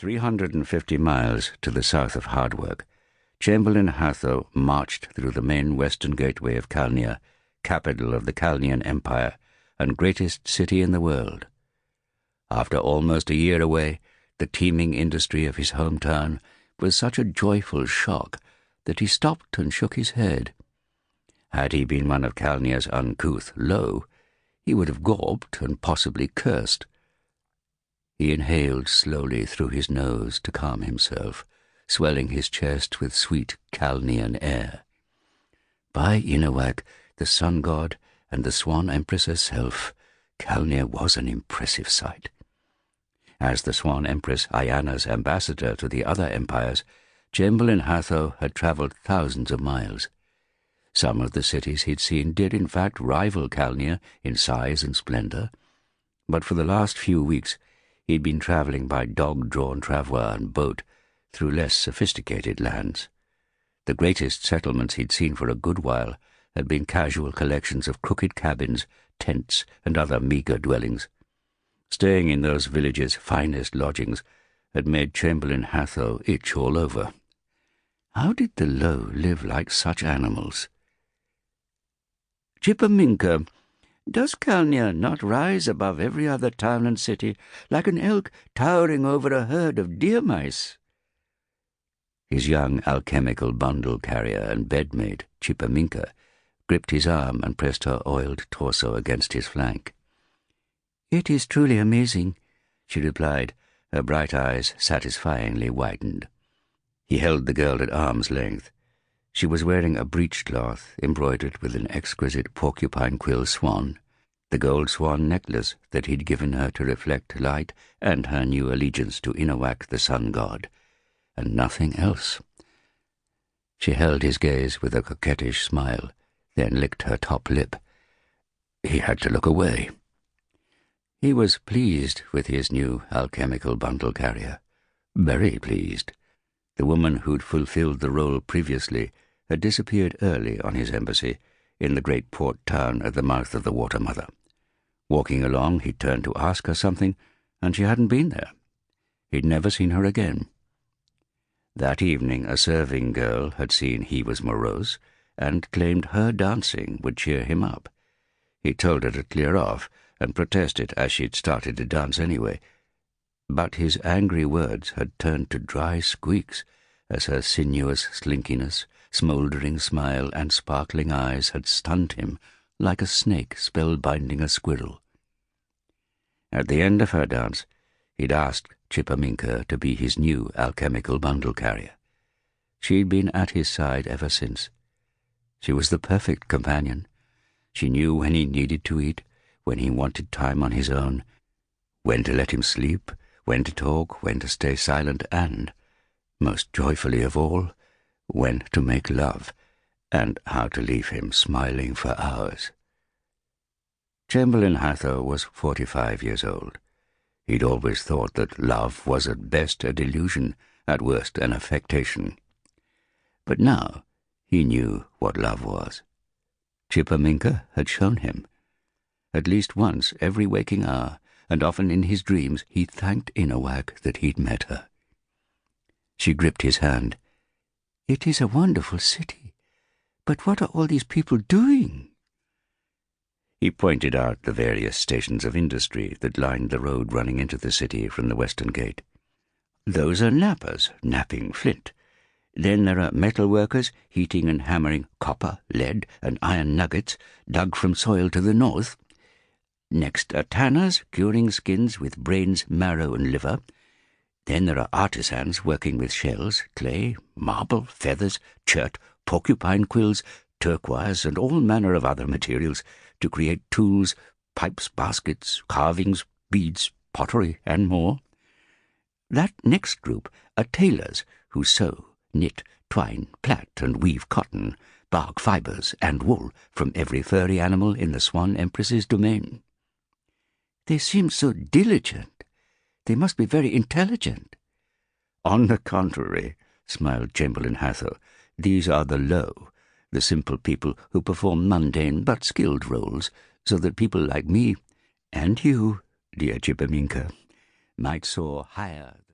350 miles to the south of Hardwork, Chamberlain Hatho marched through the main western gateway of Calnea, capital of the Calnean Empire and greatest city in the world. After almost a year away, the teeming industry of his hometown was such a joyful shock that he stopped and shook his head. Had he been one of Calnea's uncouth low, he would have gawped and possibly cursed. He inhaled slowly through his nose to calm himself, swelling his chest with sweet Calnean air. By Inawak, the sun god, and the Swan Empress herself, Calnea was an impressive sight. As the Swan Empress Ayana's ambassador to the other empires, Chamberlain Hatho had travelled thousands of miles. Some of the cities he'd seen did in fact rival Calnea in size and splendour, but for the last few weeks he'd been travelling by dog-drawn travois and boat through less sophisticated lands. The greatest settlements he'd seen for a good while had been casual collections of crooked cabins, tents, and other meagre dwellings. Staying in those villages' finest lodgings had made Chamberlain Hatho itch all over. How did the low live like such animals? "Chippeminka, does Calnea not rise above every other town and city like an elk towering over a herd of deer mice?" His young alchemical bundle-carrier and bedmate, Chippeminka, gripped his arm and pressed her oiled torso against his flank. "It is truly amazing," she replied, her bright eyes satisfyingly widened. He held the girl at arm's length. She was wearing a breechcloth embroidered with an exquisite porcupine quill swan, the gold swan necklace that he'd given her to reflect light and her new allegiance to Inawak the sun god, and nothing else. She held his gaze with a coquettish smile, then licked her top lip. He had to look away. He was pleased with his new alchemical bundle-carrier, very pleased. The woman who'd fulfilled the role previously had disappeared early on his embassy in the great port town at the mouth of the Water Mother. Walking along, he turned to ask her something, and she hadn't been there. He'd never seen her again. That evening a serving girl had seen he was morose and claimed her dancing would cheer him up. He told her to clear off and protested as she'd started to dance anyway. But his angry words had turned to dry squeaks as her sinuous slinkiness, smouldering smile, and sparkling eyes had stunned him like a snake spellbinding a squirrel. At the end of her dance, he'd asked Chippeminka to be his new alchemical bundle-carrier. She'd been at his side ever since. She was the perfect companion. She knew when he needed to eat, when he wanted time on his own, when to let him sleep, when to talk, when to stay silent, and, most joyfully of all, when to make love, and how to leave him smiling for hours. Chamberlain Hatho was 45 years old. He'd always thought that love was at best a delusion, at worst an affectation. But now he knew what love was. Chippeminka had shown him. At least once every waking hour, and often in his dreams, he thanked Inawak that he'd met her. She gripped his hand. "It is a wonderful city, but what are all these people doing?" He pointed out the various stations of industry that lined the road running into the city from the western gate. "Those are knappers, knapping flint. Then there are metal workers heating and hammering copper, lead, and iron nuggets dug from soil to the north. Next are tanners curing skins with brains, marrow, and liver. Then there are artisans working with shells, clay, marble, feathers, chert, porcupine quills, turquoise, and all manner of other materials to create tools, pipes, baskets, carvings, beads, pottery, and more. That next group are tailors who sew, knit, twine, plait, and weave cotton, bark fibres, and wool from every furry animal in the Swan Empress's domain. They seem so diligent. They must be very intelligent." "On the contrary," smiled Chamberlain Hatho, "these are the low, the simple people who perform mundane but skilled roles, so that people like me, and you, dear Chippeminka, might soar higher."